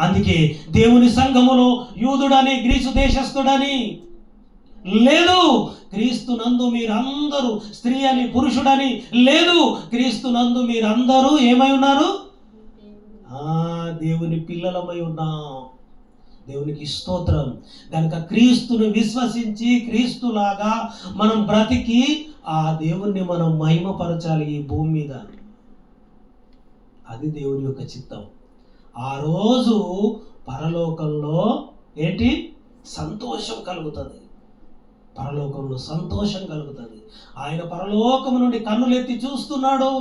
అందుకే దేవుని సంఘములో యూదుడని గ్రీసు దేశస్థుడని లేదు, క్రీస్తునందు మీరందరూ, స్త్రీ అని పురుషుడని లేదు, క్రీస్తునందు మీరందరూ ఏమై ఉన్నారు? దేవుని పిల్లలమై ఉన్నాం. దేవునికి స్తోత్రం. కనుక క్రీస్తును విశ్వసించి క్రీస్తులాగా మనం బ్రతికి ఆ దేవుణ్ణి మనం మహిమపరచాలి ఈ భూమి మీద. అది దేవుని యొక్క చిత్తం. ఆ రోజు పరలోకంలో ఏంటి? సంతోషం కలుగుతుంది. పరలోకంలో సంతోషం కలుగుతుంది. ఆయన పరలోకము నుండి కన్నులెత్తి చూస్తున్నాడు.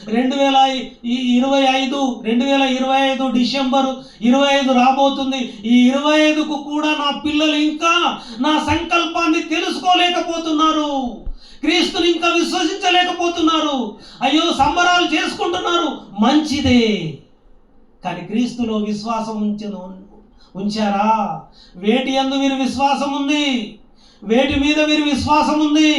2025 డిసెంబర్ 25 రాబోతుంది. ఈ 25కు కూడా నా పిల్లలు ఇంకా నా సంకల్పాన్ని తెలుసుకోలేకపోతున్నారు, క్రీస్తుని ఇంకా విశ్వసించలేకపోతున్నారు. అయ్యో, సంబరాలు చేసుకుంటున్నారు, మంచిదే. కానీ క్రీస్తులో విశ్వాసం ఉంచారా? వేటి యందు వీరి విశ్వాసం ఉంది? వేటి మీద వీరి విశ్వాసం ఉంది?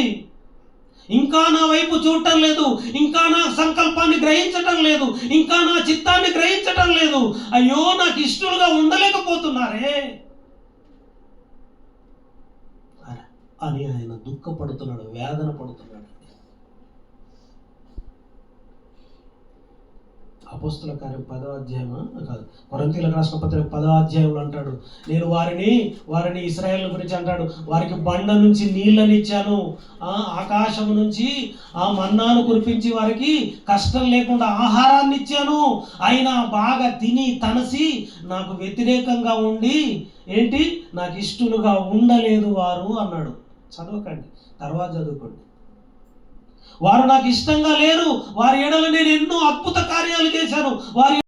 ఇంకా నా వైపు చూడటం లేదు, ఇంకా నా సంకల్పాన్ని గ్రహించటం లేదు, ఇంకా నా చిత్తాన్ని గ్రహించటం లేదు. అయ్యో, నాకు ఇష్టలుగా ఉండలేకపోతున్నారే అని ఆయన దుఃఖపడుతున్నాడు, వేదన పడుతున్నాడు. అపోస్తల కార్యం 10వ అధ్యాయమా కాదు, కొరింథీయులకు రాసిన పత్రిక 10వ అధ్యాయంలో అంటాడు, నేను వారిని ఇశ్రాయేల్ గురించి అంటాడు, వారికి బండ నుంచి నీళ్ళనిచ్చాను, ఆకాశం నుంచి మన్నాను కురిపించి వారికి కష్టం లేకుండా ఆహారాన్ని ఇచ్చాను. అయినా బాగా తిని తనసి నాకు వ్యతిరేకంగా ఉండి ఏంటి, నాకు ఇష్టలుగా ఉండలేదు వారు అన్నాడు. చదవకండి, తర్వాత చదువుకోండి. వారు నాకు ఇష్టంగా లేరు, వారి ఎడల నేను ఎన్నో అద్భుత కార్యాలు చేశాను, వారి